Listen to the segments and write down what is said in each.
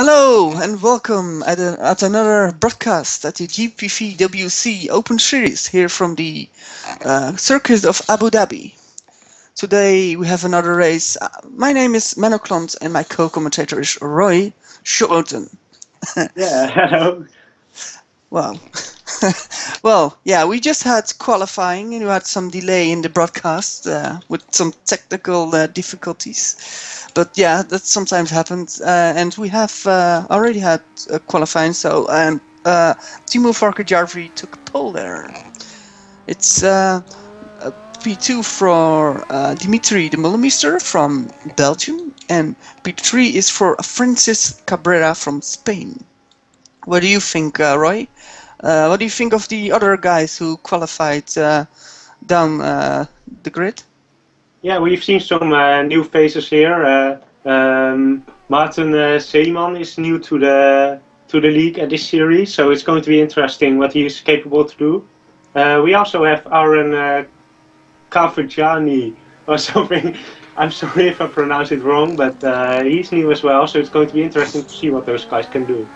Hello and welcome at another broadcast at the GPVWC Open Series here from the circuit of Abu Dhabi. Today we have another race. My name is Menno Klont and my co-commentator is Roy Schroten. Yeah, hello. Well, yeah, we just had qualifying and we had some delay in the broadcast with some technical difficulties. But yeah, that sometimes happens. And we have already had qualifying, so Timo Varkejärvi took pole there. It's P2 for Dimitri de Mullermeester from Belgium, and P3 is for Francis Cabrera from Spain. What do you think, Roy? What do you think of the other guys who qualified down the grid? Yeah, we've seen some new faces here. Martin Zeeman is new to the league at this series, so it's going to be interesting what he is capable to do. We also have Aaron Kavajani or something. I'm sorry if I pronounce it wrong, but he's new as well, so it's going to be interesting to see what those guys can do.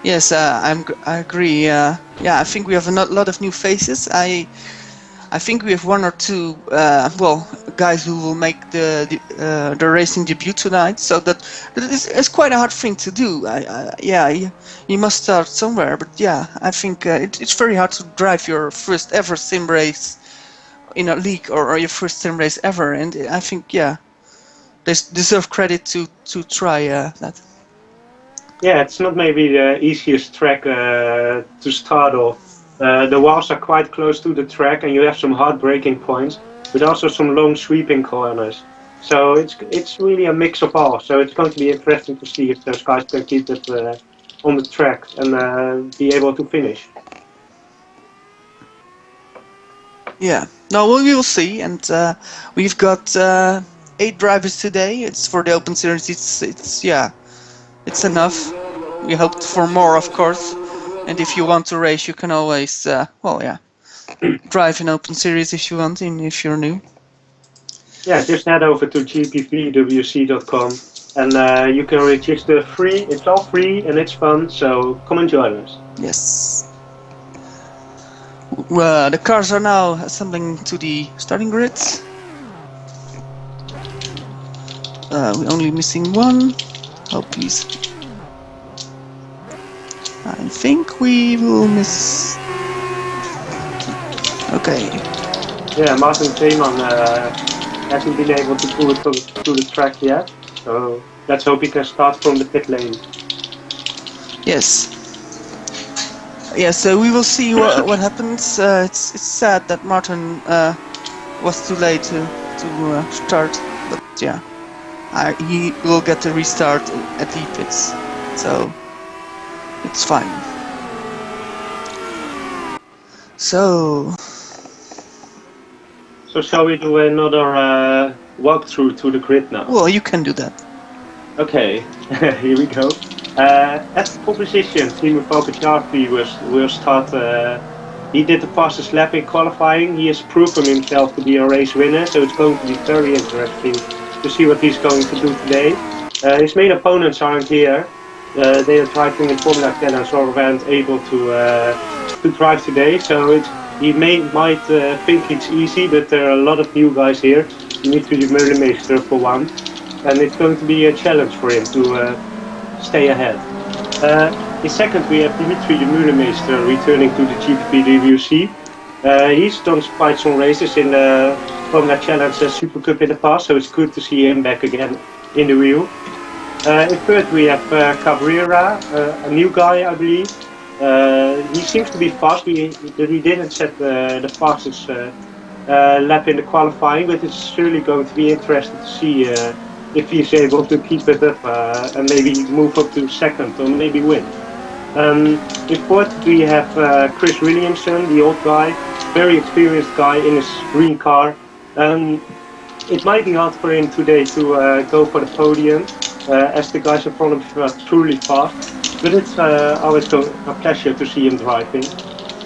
Yes, I agree. Yeah, I think we have a lot of new faces. I think we have one or two, guys who will make the racing debut tonight. So that is quite a hard thing to do. You must start somewhere. But yeah, I think it's very hard to drive your first ever sim race in a league or your first sim race ever. And I think they deserve credit to try that. Yeah, it's not maybe the easiest track to start off. The walls are quite close to the track and you have some hard braking points, but also some long sweeping corners. So it's really a mix of all. So it's going to be interesting to see if those guys can keep it on the track and be able to finish. Yeah, no, we will see. And we've got 8 drivers today. It's for the Open Series. It's enough. We hoped for more, of course. And if you want to race, you can always, drive an Open Series if you want, if you're new. Yeah, just head over to GPVWC.com and you can register free. It's all free and it's fun, so come and join us. Yes. The cars are now assembling to the starting grids. We're only missing one. Oh, please. I think we will miss... Okay. Yeah, Martin Zeeman hasn't been able to pull it to the track yet, so let's hope he can start from the pit lane. Yes. Yeah, so we will see what happens. It's sad that Martin was too late to start, but yeah. He will get a restart at the pits, so it's fine. So shall we do another walkthrough to the grid now? Well, you can do that. Okay, here we go. At the pole position, Timo Varkejärvi will start. He did the fastest lap in qualifying. He has proven himself to be a race winner, so it's going to be very interesting to see what he's going to do today. His main opponents aren't here. They are driving in Formula 10 and so weren't able to drive today. So he might think it's easy, but there are a lot of new guys here. Dimitri de Mullermeester for one, and it's going to be a challenge for him to stay ahead. In second, we have Dimitri de Mullermeester returning to the GPVWC. He's done quite some races in the Formula Challenge and Super Cup in the past, so it's good to see him back again in the wheel. In third, we have Cabrera, a new guy, I believe. He seems to be fast, but he didn't set the fastest lap in the qualifying, but it's surely going to be interesting to see if he's able to keep it up and maybe move up to second or maybe win. In fourth, we have Chris Williamson, the old guy, very experienced guy in his green car. It might be hard for him today to go for the podium, as the guys in front of him are truly fast, but it's always a pleasure to see him driving.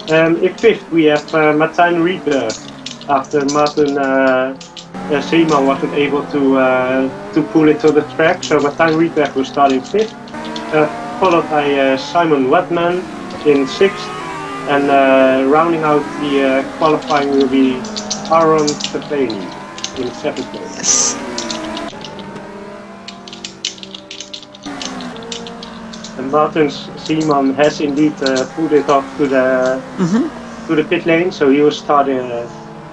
In fifth, we have Martijn Rieberg, after Martin Zeeman wasn't able to pull it to the track, so Martijn Rieberg will start in fifth. followed by Simon Wetman in 6th, and rounding out the qualifying will be R15 in 7th place. Yes. And Martin Seaman has indeed put it off to the pit lane, so he was starting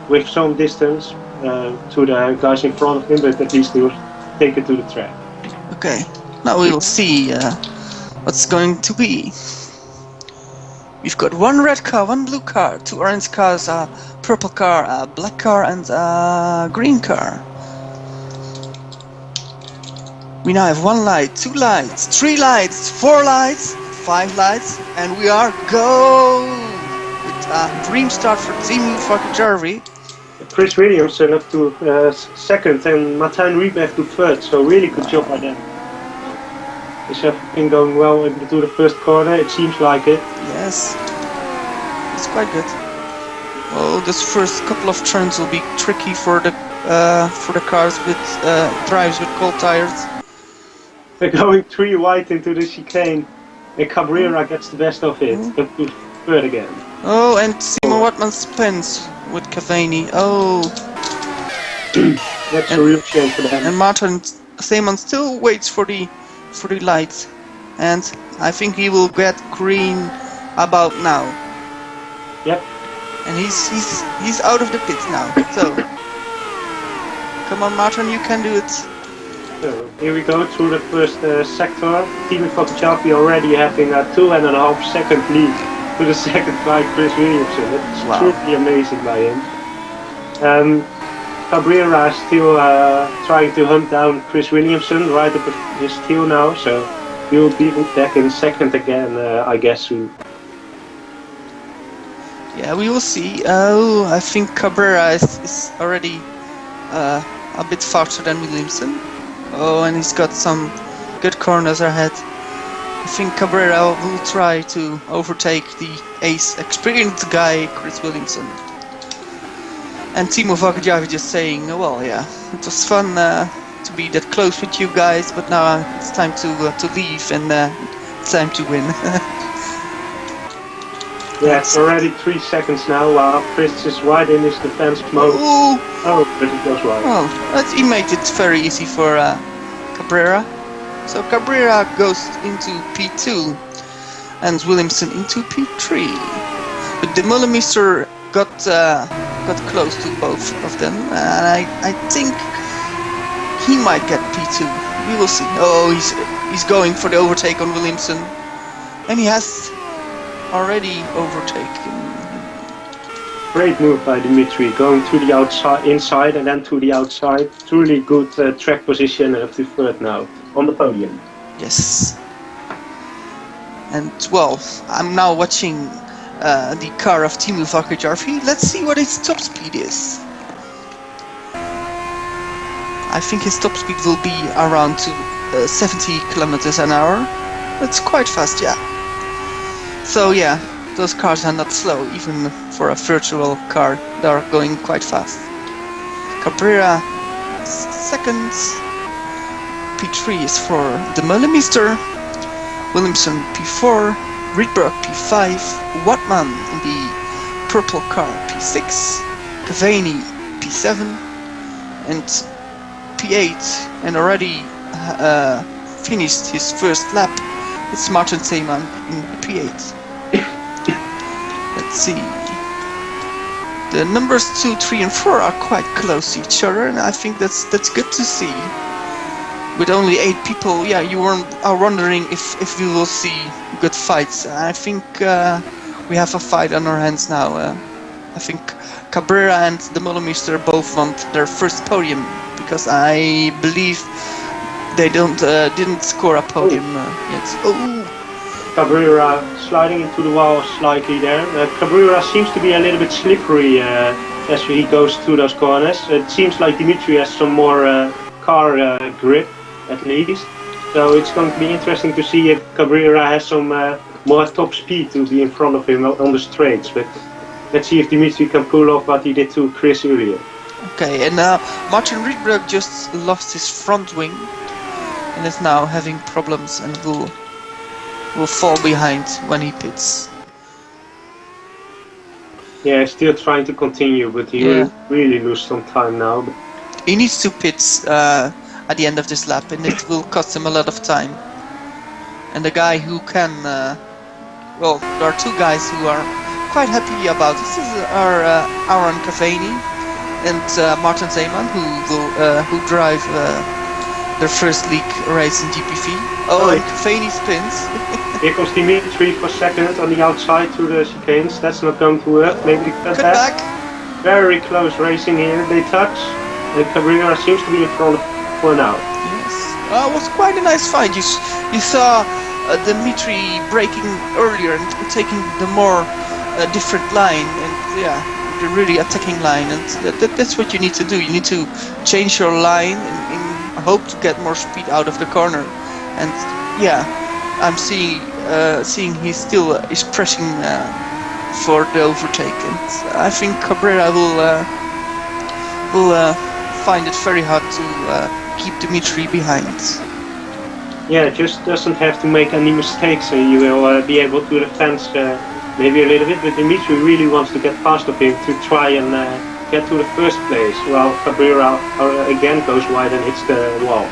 with some distance to the guys in front of him, but at least he was taken to the track. Okay, now we will see what's going to be. We've got one red car, one blue car, two orange cars, a purple car, a black car, and a green car. We now have one light, two lights, three lights, four lights, five lights, and we are go! With a dream start for Team Vakajärvi. Chris Williamson up to 2nd and Martijn Riebeck to 3rd, so really good job by them. Is everything going well into the first corner? It seems like it. Yes, it's quite good. Well, this first couple of turns will be tricky for the cars with drives with cold tires. They're going 3 wide into the chicane, and Cabrera gets the best of it, up to 3rd again. Oh, and Simon Watman spins with Cavani. Oh, that's a real shame for them. And Martin Seaman still waits for the light, and I think he will get green about now. Yep. And he's out of the pit now. So come on, Martin, you can do it. So here we go through the first sector. Team Vakajärvi already having a 2.5 second lead to the second by Chris Williamson. That's truly amazing by him. Cabrera is still trying to hunt down Chris Williamson right up his heel now, so he will be back in 2nd again, I guess soon. Yeah, we will see. Oh, I think Cabrera is already a bit faster than Williamson. Oh, and he's got some good corners ahead. I think Cabrera will try to overtake the ace experienced guy, Chris Williamson. And Timo Vakajärvi just saying, well, yeah, it was fun to be that close with you guys, but now it's time to leave and it's time to win. Yeah, it's already 3 seconds now while Chris is right in his defense mode. Ooh. Oh, but it goes right. Well, he made it very easy for Cabrera. So Cabrera goes into P2 and Williamson into P3. But the Mullermeister got close to both of them, and I think he might get P2. We will see. Oh, he's going for the overtake on Williamson, and he has already overtaken. Great move by Dimitri, going to the outside, inside, and then to the outside. Truly good track position up to 3rd now on the podium. Yes. And well, I'm now watching the car of Timo Vakajärvi. Let's see what his top speed is. I think his top speed will be around 70 kilometers an hour. That's quite fast, yeah. So yeah, those cars are not slow, even for a virtual car. They are going quite fast. Cabrera 2nd. P3 is for the Mullermeister. Williamson P4. Rydberg P5. Watman in the purple car P6. Cavani P7. And P8. And already finished his first lap. It's Martin Seaman in P8. Let's see. The numbers 2, 3 and 4 are quite close to each other, and I think that's good to see. With only 8 people, yeah, you are wondering if we will see good fights. I think we have a fight on our hands now. I think Cabrera and the Mullermeister both want their first podium, because I believe they didn't score a podium yet. Oh. Cabrera sliding into the wall slightly there. Cabrera seems to be a little bit slippery as he goes through those corners. It seems like Dimitri has some more car grip at least. So it's going to be interesting to see if Cabrera has some more top speed to be in front of him on the straights. But let's see if Dimitri can pull off what he did to Chris earlier. Okay, and Martin Rydberg just lost his front wing and is now having problems and will will fall behind when he pits. Yeah, still trying to continue, but he will really lose some time now. He needs to pit at the end of this lap, and it will cost him a lot of time. And the guy who can, well, there are two guys who are quite happy about this. This is our Aaron Cavani and Martin Zeeman, who drive their first league race in GPV. Oh, and Cavani spins. Here comes Dimitri for second on the outside through the chicanes. That's not going to work. Maybe cut back. Very close racing here. They touch. And Cabrera seems to be in front for now. Yes. It was quite a nice fight. You saw Dimitri braking earlier and taking the more different line. And yeah, the really attacking line. And that's what you need to do. You need to change your line and hope to get more speed out of the corner. And yeah, I'm seeing he still is pressing for the overtake, and I think Cabrera will find it very hard to keep Dimitri behind. Yeah, just doesn't have to make any mistakes, and you will be able to defend maybe a little bit. But Dimitri really wants to get past of him to try and get to the first place, while Cabrera again goes wide and hits the wall.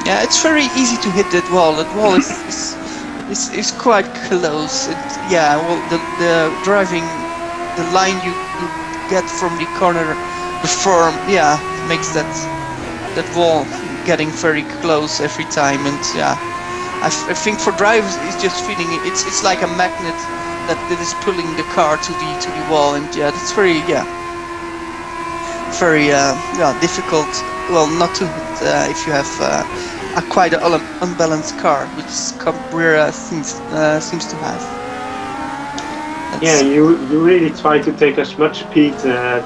Yeah, it's very easy to hit that wall. That wall is quite close. Yeah, well, the driving, the line you get from the corner before, yeah, makes that wall getting very close every time. And yeah, I think for drivers, it's just feeling it's like a magnet that is pulling the car to the wall. And yeah, that's very difficult. Well, not to hit if you have a quite unbalanced car, which Cabrera seems to have. Yeah, you really try to take as much speed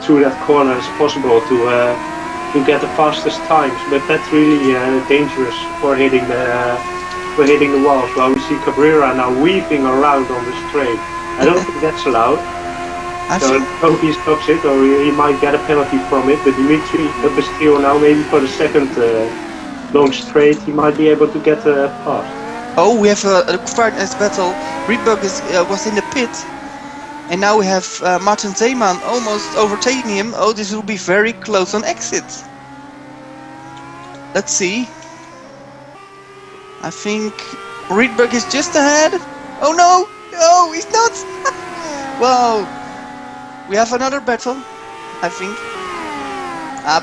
through that corner as possible to get the fastest times, but that's really dangerous for hitting the walls. Well, we see Cabrera now weaving around on the straight. I don't think that's allowed. I hope he stops it, or he might get a penalty from it. But Dimitri up a steal now, maybe for the second long straight, he might be able to get past. Oh, we have a quite nice battle. Rydberg was in the pit, and now we have Martin Zeeman almost overtaking him. Oh, this will be very close on exit. Let's see. I think Rydberg is just ahead. Oh no! No, he's not! Wow. We have another battle, I think.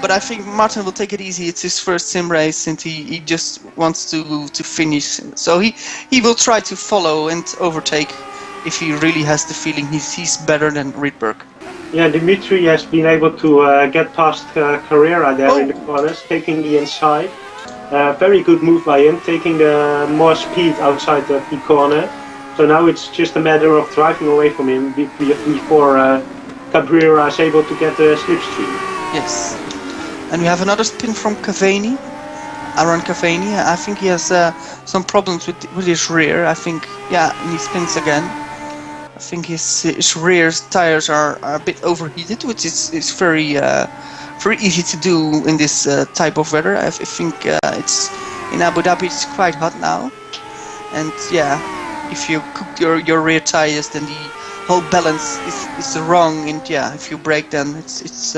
But I think Martin will take it easy. It's his first sim race, and he just wants to finish. So he will try to follow and overtake if he really has the feeling he's better than Rydberg. Yeah, Dimitri has been able to get past Carrera there in the corners, taking the inside. Very good move by him, taking the more speed outside the corner. So now it's just a matter of driving away from him before Cabrera is able to get the slipstream. Yes. And we have another spin from Cavani, Aaron Cavani. I think he has some problems with his rear. I think, yeah, and he spins again. I think his rear tires are a bit overheated, which is very easy to do in this type of weather. I think it's in Abu Dhabi. It's quite hot now, and yeah, if you cook your rear tires, then the whole balance is wrong, and yeah, if you brake, then it's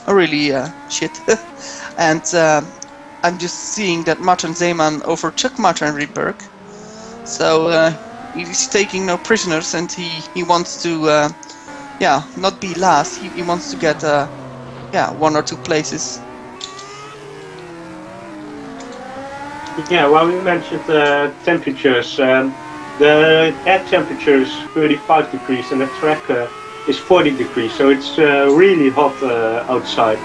really shit. And I'm just seeing that Martin Zeeman overtook Martin Rydberg, so he's taking no prisoners, and he wants to not be last. He wants to get one or two places. Yeah, well, we mentioned temperatures. The air temperature is 35 degrees and the track is 40 degrees, so it's really hot outside.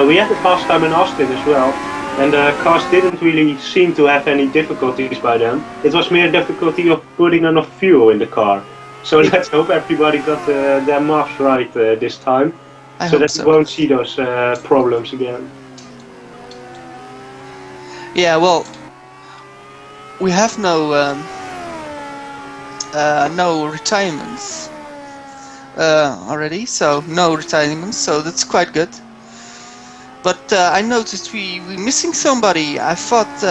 We had it last time in Austin as well, and the cars didn't really seem to have any difficulties by then. It was mere difficulty of putting enough fuel in the car. So let's hope everybody got their marks right this time, so that we won't see those problems again. Yeah, well, we have no retirements already, so no retirements, so that's quite good. But I noticed we missing somebody. I thought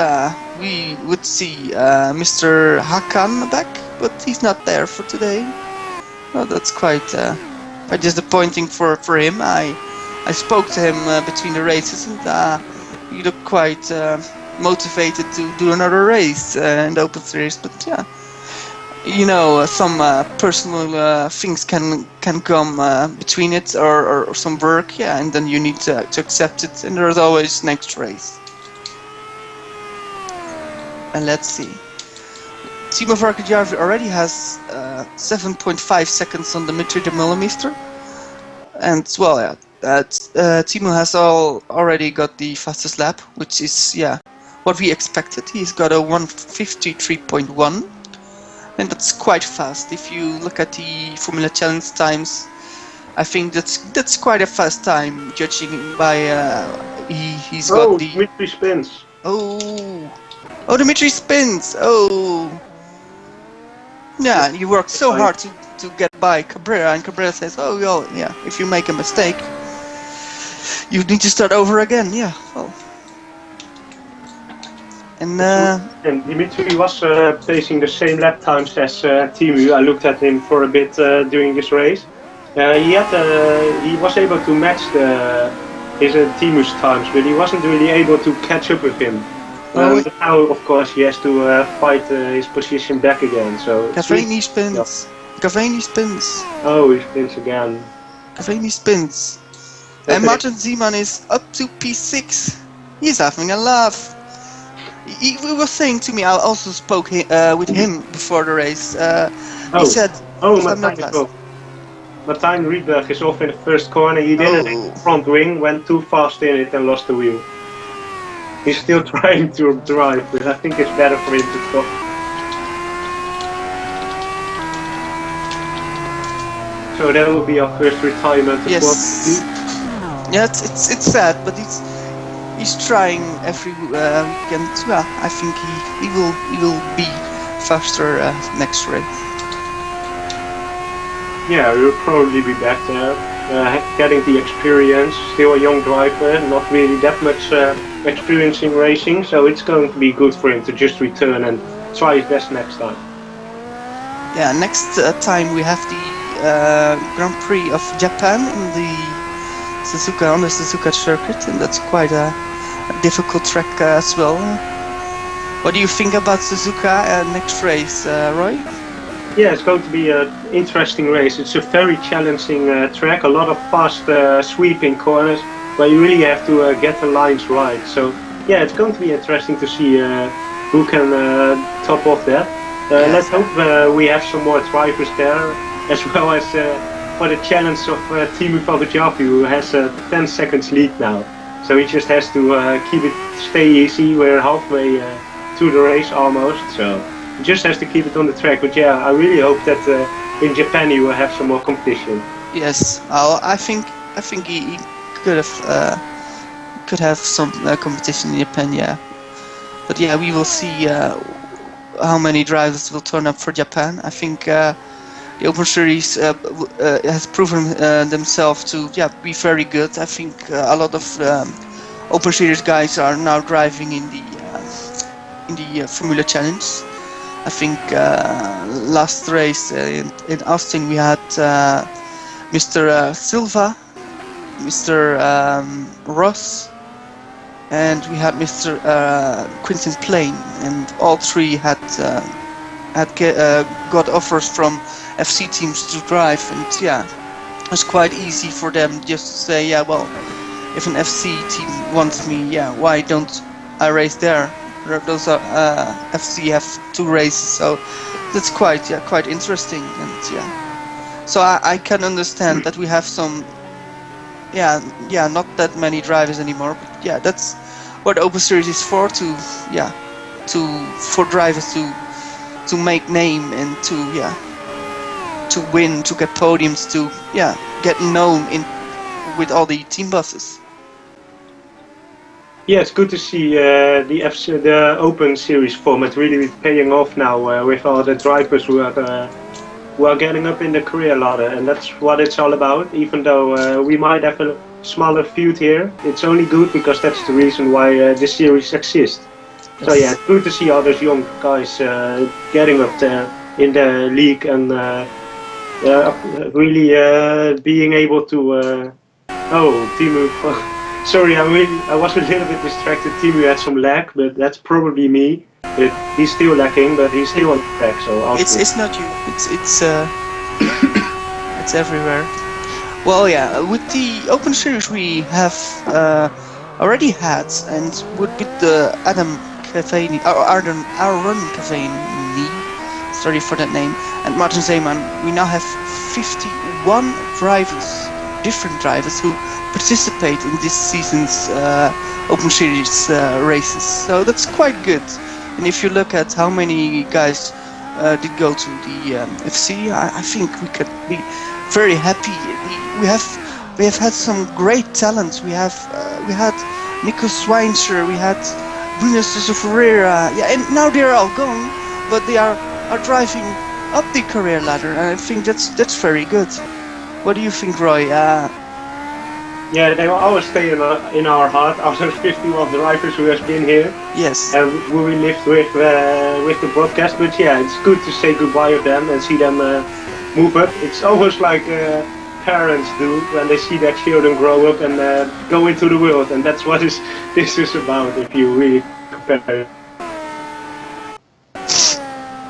we would see Mr. Hakan back, but he's not there for today. Well, that's quite disappointing for him. I spoke to him between the races, and he looked quite motivated to do another race in the Open Series. But yeah, you know, some personal things can come between it, or some work, yeah, and then you need to accept it. And there's always next race. And let's see. Timo Varkejärvi already has 7.5 seconds on the mid-3 millimeter, and well, yeah, Timo has already got the fastest lap, which is what we expected. He's got a 1:53.1, and that's quite fast. If you look at the Formula Challenge times, I think that's quite a fast time, judging by he's got the Dimitri spins. Dimitri spins. Yeah, you worked so hard to get by Cabrera, and Cabrera says, "Oh, well, yeah, if you make a mistake, you need to start over again." Yeah, well. And Dimitri was pacing the same lap times as Timu. I looked at him for a bit during this race. He was able to match his Timu's times, but he wasn't really able to catch up with him. Now, of course, he has to fight his position back again. So Cavani spins. Yeah. Cavani spins. Oh, he spins again. Cavani spins. And Martin Zeeman is up to P6. He's having a laugh. He was saying to me, I also spoke with him before the race. He said, Martijn Rieberg is off in the first corner. He didn't hit the front wing, went too fast in it and lost the wheel. He's still trying to drive, but I think it's better for him to stop. So that will be our first retirement. Yes. Yeah, it's sad, but he's trying every weekend. Well, I think he will be faster next race. Yeah, he'll probably be back there, getting the experience. Still a young driver, not really that much experience in racing, so it's going to be good for him to just return and try his best next time. Yeah, next time we have the Grand Prix of Japan in the Suzuka circuit, and that's quite a difficult track as well. What do you think about Suzuka next race, Roy? Yeah, it's going to be an interesting race. It's a very challenging track, a lot of fast sweeping corners where you really have to get the lines right. So yeah, it's going to be interesting to see who can top off that. Let's hope we have some more drivers there, as well as for the challenge of Timo Varkejärvi, who has a 10 seconds lead now. So he just has to stay easy. We're halfway through the race almost, so he just has to keep it on the track. But yeah, I really hope that in Japan he will have some more competition. Yes, I think he could have some competition in Japan, yeah. But yeah, we will see how many drivers will turn up for Japan. I think the Open Series has proven themselves to be very good. I think a lot of Open Series guys are now driving in the Formula Challenge. I think last race in Austin we had Mr. Silva, Mr. Ross, and we had Mr. Quintin Plain, and all three had got offers from FC teams to drive, and it was quite easy for them just to say, well, if an FC team wants me, why don't I race there? Those are FC have 2 races, so that's quite interesting, and so I can understand that we have some not that many drivers anymore, but that's what the Open Series is for, for drivers to make name and to win, to get podiums, to get known with all the team buses. Yeah, it's good to see the Open Series format really paying off now with all the drivers who are getting up in the career ladder, and that's what it's all about. Even though we might have smaller feud here. It's only good because that's the reason why this series exists. So yeah, it's good to see all those young guys getting up there in the league and really being able to. Timu. Sorry, I was a little bit distracted. Timu had some lag, but that's probably me. But he's still lacking, but he's still on track. So it's not you. It's it's everywhere. Well, yeah. With the Open Series we have already had, and with the Adam Cavani, Aaron Cavani, sorry for that name, and Martin Zeeman, we now have 51 drivers, different drivers who participate in this season's Open Series races. So that's quite good. And if you look at how many guys did go to the FC, I think we could be very happy. We have had some great talents. We had Nico Schweinzer, we had Bruno Ferreira, yeah, and now they're all gone, but they are driving up the career ladder, and I think that's very good. What do you think, Roy? Yeah, they will always stay in our heart. Out of 51 drivers who has been here, yes, and who we lived with the broadcast. But yeah, it's good to say goodbye to them and see them move up. It's almost like parents do when they see their children grow up and go into the world, and that's what this is about. If you really compare it.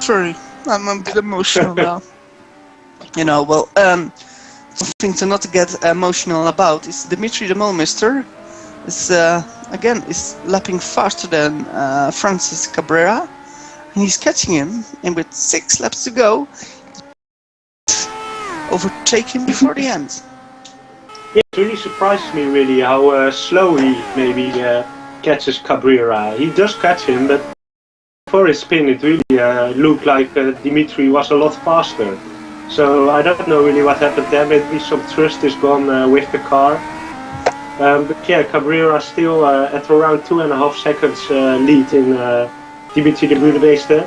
Sorry, I'm a bit emotional now. You know, well, something to not get emotional about is Dimitri the Molemister is again lapping faster than Francis Cabrera, and he's catching him, and with 6 laps to go, overtake him before the end. Yeah, it really surprises me really how slow he maybe catches Cabrera. He does catch him, but for his spin it really looked like Dimitri was a lot faster. So I don't know really what happened there. Maybe some trust is gone with the car. But yeah, Cabrera still at around 2.5 seconds lead in Dimitri de Budemeester.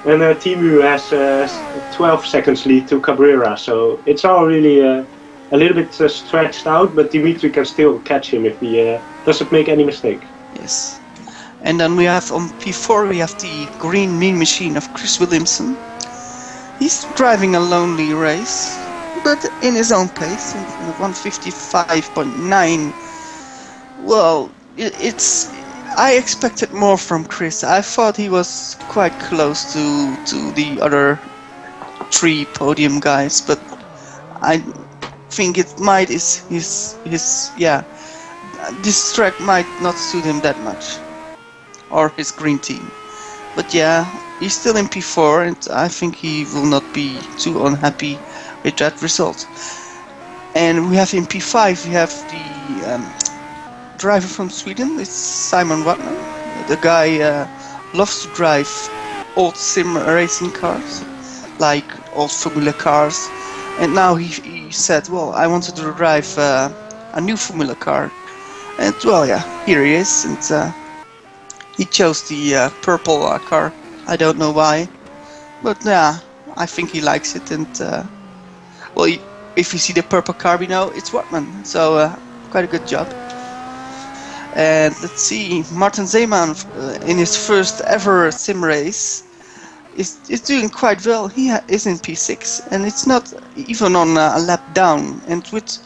And Timu has 12 seconds lead to Cabrera. So it's all really a little bit stretched out, but Dimitri can still catch him if he doesn't make any mistake. Yes. And then we have on P4 we have the green mean machine of Chris Williamson. He's driving a lonely race, but in his own pace, in 155.9. Well, I expected more from Chris. I thought he was quite close to the other 3 podium guys, but I think it might this track might not suit him that much, or his green team. But yeah, he's still in P4, and I think he will not be too unhappy with that result. And we have in P5, we have the driver from Sweden. It's Simon Wattman. The guy loves to drive old sim racing cars, like old Formula cars. And now he said, well, I wanted to drive a new Formula car. And well, yeah, here he is. And he chose the purple car. I don't know why, but yeah, I think he likes it. And well, if you see the purple car, we know it's Wattman. So quite a good job. And let's see, Martin Zeeman in his first ever sim race is doing quite well. He is in P6, and it's not even on a lap down. And with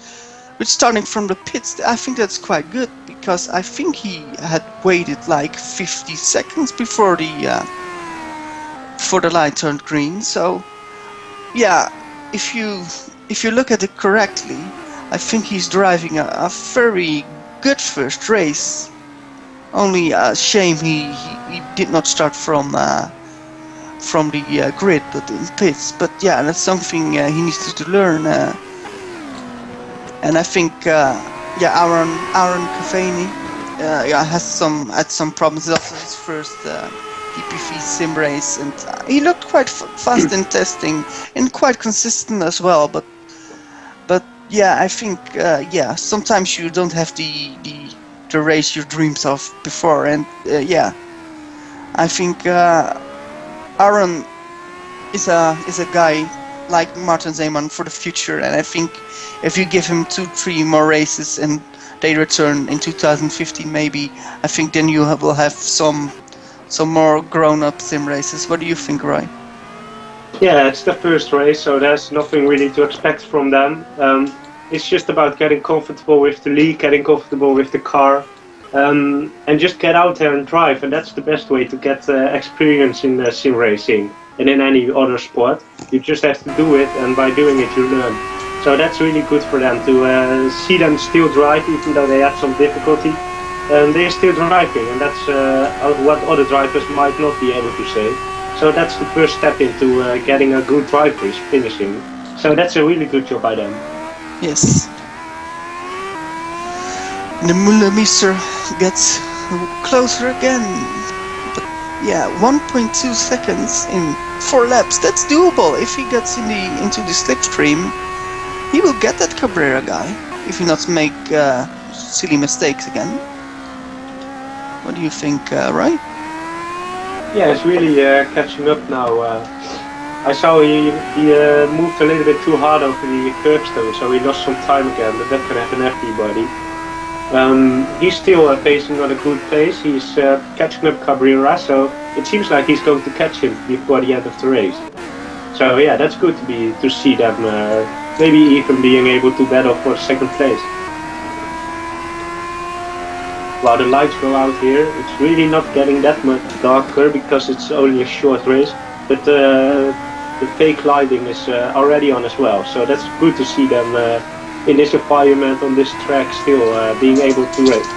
starting from the pits, I think that's quite good, because I think he had waited like 50 seconds before the light turned green. So yeah, if you look at it correctly, I think he's driving a very good first race. Only a shame he did not start from the grid, but in pits. But yeah, that's something he needs to learn. And I think Aaron Cavani had some problems. It's also his first GPV sim race, and he looked quite fast in testing and quite consistent as well. But yeah, I think sometimes you don't have the race your dreams of before, and I think Aaron is a guy like Martin Zeeman for the future, and I think if you give him 2-3 more races and they return in 2015 maybe, I think then you will have some more grown-up sim races. What do you think, Roy? Yeah, it's the first race, so there's nothing really to expect from them. It's just about getting comfortable with the league, getting comfortable with the car, and just get out there and drive. And that's the best way to get experience in sim racing and in any other sport. You just have to do it, and by doing it, you learn. So that's really good for them to see them still drive, even though they had some difficulty. They're still driving, and that's what other drivers might not be able to say. So that's the first step into getting a good driver is finishing. So that's a really good job by them. Yes. The Müller-Meester gets closer again. But yeah, 1.2 seconds in 4 laps. That's doable. If he gets into the slipstream, he will get that Cabrera guy. If he not make silly mistakes again. What do you think, Roy? Yeah, it's really catching up now. I saw he moved a little bit too hard over the curbstone, so he lost some time again, but that can happen everybody. He's still pacing on a good pace. He's catching up Cabrera, so it seems like he's going to catch him before the end of the race. So yeah, that's good to see them maybe even being able to battle for second place. While the lights go out here, it's really not getting that much darker because it's only a short race, but the fake lighting is already on as well, so that's good to see them in this environment on this track still being able to race.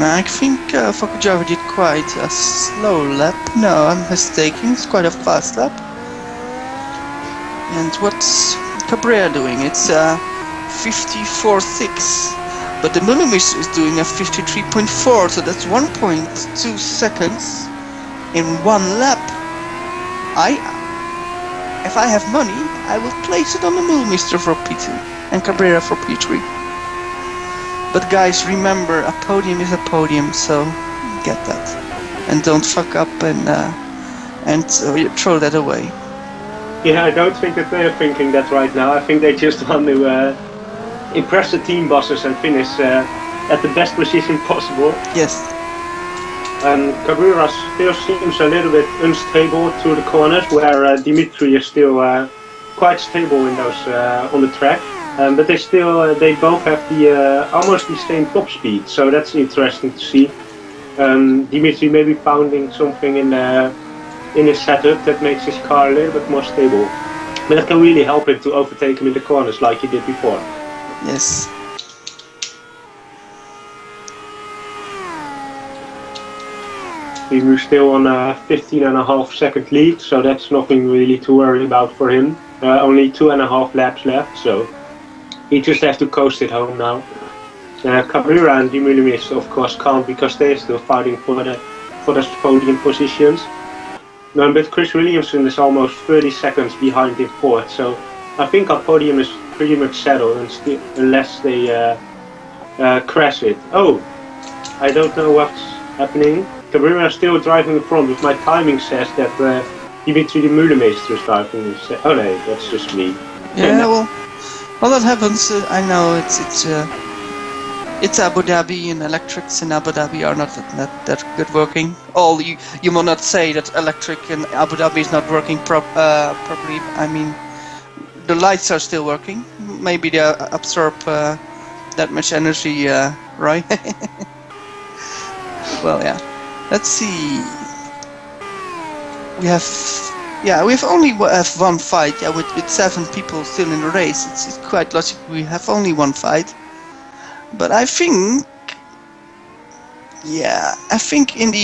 I think Fukujawa did quite a slow lap. No, I'm mistaken, it's quite a fast lap. And what's Cabrera doing? It's 54.6. But the Müller-Meester is doing a 53.4, so that's 1.2 seconds in 1 lap. If I have money, I will place it on the Müller-Meester for P2 and Cabrera for P3. But guys, remember, a podium is a podium, so get that. And don't fuck up and throw that away. Yeah, I don't think that they're thinking that right now. I think they just want to impress the team bosses and finish at the best position possible. Yes. Cabrera still seems a little bit unstable through the corners, where Dimitri is still quite stable in those on the track. But they both have almost the same top speed, so that's interesting to see. Dimitri may be finding something in his setup that makes his car a little bit more stable. But that can really help him to overtake him in the corners like he did before. Yes. He's still on a 15.5 second lead, so that's nothing really to worry about for him. Only 2.5 laps left, so he just has to coast it home now. Cabrera and Müller-Meester of course can't, because they're still fighting for the podium positions. But Chris Williamson is almost 30 seconds behind in fourth, so I think our podium is pretty much settled, unless they crash it. Oh, I don't know what's happening. Cabrera is still driving in front, but my timing says that Dimitri Müller-Meester is driving. Oh no, that's just me. Yeah, well, that happens. I know it's Abu Dhabi, and electrics in Abu Dhabi are not that good working. You will not say that electric in Abu Dhabi is not working properly. I mean, the lights are still working. Maybe they absorb that much energy, right? Well, yeah. Let's see. We have only one fight. Yeah, with 7 people still in the race, it's quite logical. We have only one fight. But I think in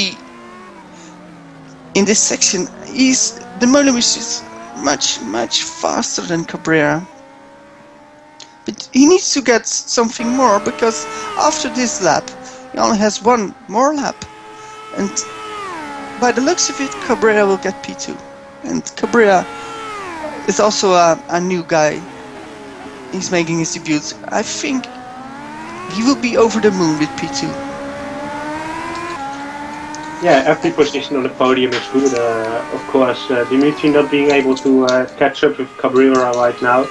this section, the Müller-Meester is much faster than Cabrera. But he needs to get something more, because after this lap, he only has one more lap. And by the looks of it, Cabrera will get P2. And Cabrera is also a new guy. He's making his debut. I think he will be over the moon with P2. Yeah, every position on the podium is good. Of course, Dimitri not being able to catch up with Cabrera right now.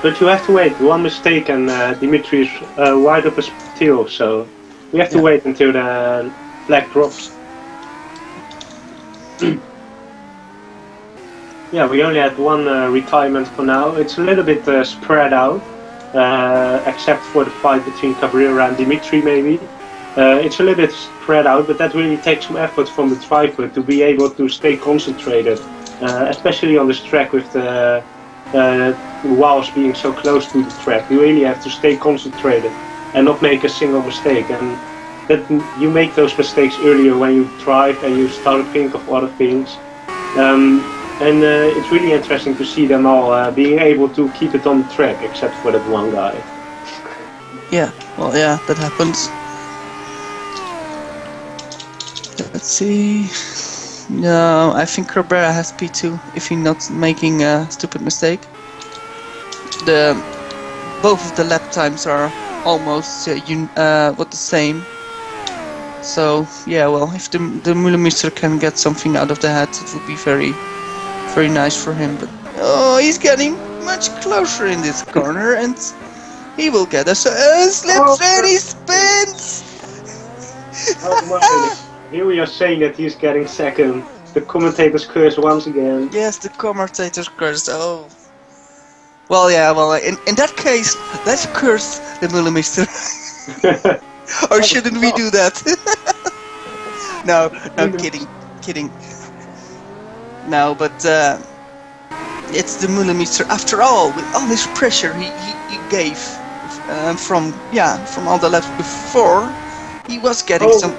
But you have to wait. One mistake and Dimitri is wide up his tail. So we have to wait until the flag drops. Yeah, we only had one retirement for now. It's a little bit spread out, except for the fight between Cabrera and Dimitri maybe. It's a little bit spread out, but that really takes some effort from the driver to be able to stay concentrated, especially on this track with the walls being so close to the track. You really have to stay concentrated and not make a single mistake. And that you make those mistakes earlier when you drive and you start to think of other things. And it's really interesting to see them all being able to keep it on the track, except for that one guy. Yeah, well, yeah, that happens. Let's see. No, I think Cabrera has P2 if he's not making a stupid mistake. Both of the lap times are almost the same. So yeah, well, if the Müller can get something out of the hat, it will be very, very nice for him. But oh, he's getting much closer in this corner, and he will get us a slip and he spins. Oh my! Here we are saying that he's getting second. The commentator's curse once again. Yes, the commentator's curse. Oh. Well, yeah, well, in that case, let's curse the Müller. Or shouldn't we do that? No, kidding. No, but it's the Müller. After all, with all this pressure he gave from all the laps before, he was getting some.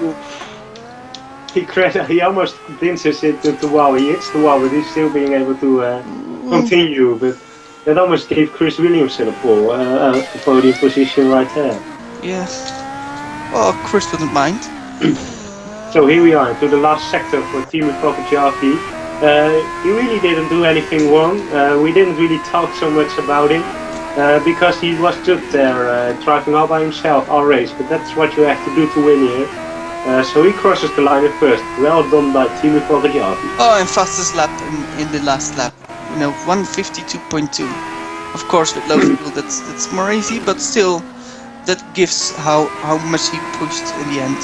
He almost pinches it to the wall. He hits the wall, but he's still being able to continue. But that almost gave Chris Williamson a podium position right there. Yeah. Well, Chris wouldn't mind. So here we are, into the last sector for Team Pogacar. He really didn't do anything wrong. We didn't really talk so much about him because he was just there driving all by himself all race. But that's what you have to do to win here. So he crosses the line at first. Well done by Team Pogacar. Oh, and fastest lap in the last lap. 152.2. Of course, with low fuel, that's more easy, but still, that gives how much he pushed in the end.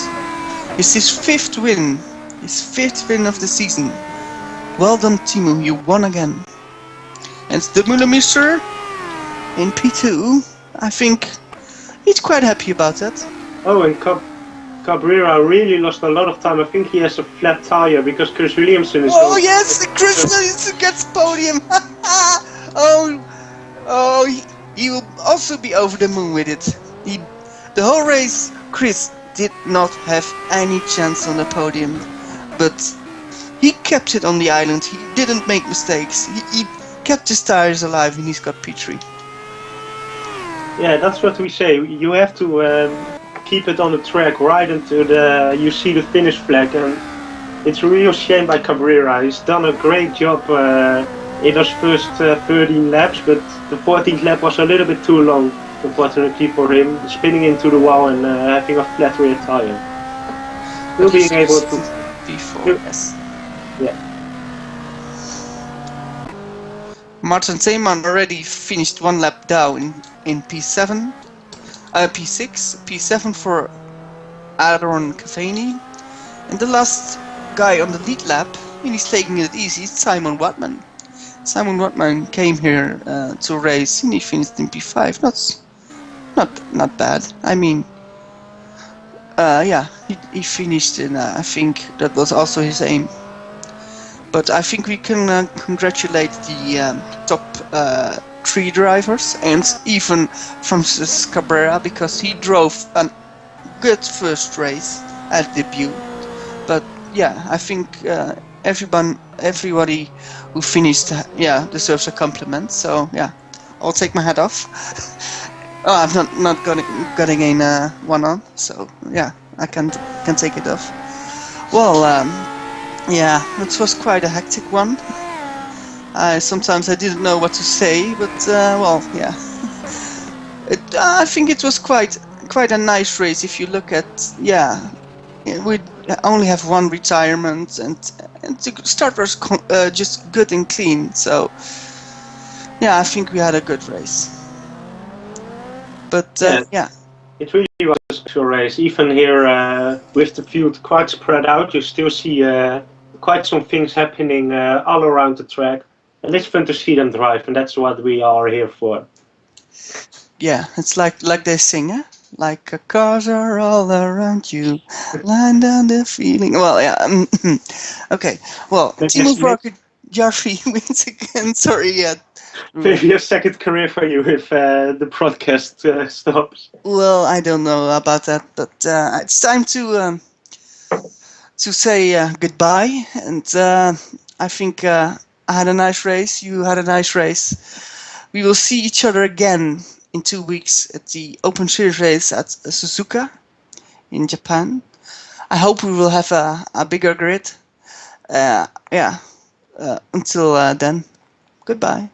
It's his fifth win of the season. Well done, Timo, you won again. And the Müller in P2, I think he's quite happy about that. Oh, and Cabrera really lost a lot of time. I think he has a flat tire because Chris Williamson is... Oh yes, Chris Williamson gets podium! He will also be over the moon with it. The whole race, Chris did not have any chance on the podium, but he kept it on the island. He didn't make mistakes. He kept his tires alive, and he's got P3. Yeah, that's what we say. You have to keep it on the track right until you see the finish flag, and it's a real shame by Cabrera. He's done a great job in those first 13 laps, but the 14th lap was a little bit too long, unfortunately for him, spinning into the wall and having a flat rear tire. Still being able to... P4, yes. Yeah. Martin Zeeman already finished one lap down in P7. P6, P7 for Aaron Cavani, and the last guy on the lead lap, and he's taking it easy, it's Simon Watman. Simon Watman came here to race, and he finished in P5. Not bad. I mean, he finished in. I think that was also his aim. But I think we can congratulate the top 3 drivers, and even Francis Cabrera, because he drove a good first race at debut. But yeah, I think everybody who finished deserves a compliment. So yeah, I'll take my hat off. Oh, I'm not getting in one on, so yeah, I can take it off. Well, yeah, it was quite a hectic one. Sometimes I didn't know what to say, but well, yeah. I think it was quite a nice race. If you look at, we only have one retirement, and the start was just good and clean. So yeah, I think we had a good race. But yeah. It really was a special race. Even here with the field quite spread out, you still see quite some things happening all around the track. And it's fun to see them drive, and that's what we are here for. Yeah, it's like they sing, eh? Like cars are all around you, line down the feeling. Well, yeah. Okay. Well, Timo Jarfi wins again. Sorry, yeah. Maybe a second career for you if the broadcast stops. Well, I don't know about that, but it's time to say goodbye. And I think I had a nice race. You had a nice race. We will see each other again in 2 weeks at the Open Series race at Suzuka in Japan. I hope we will have a bigger grid. Until then, goodbye.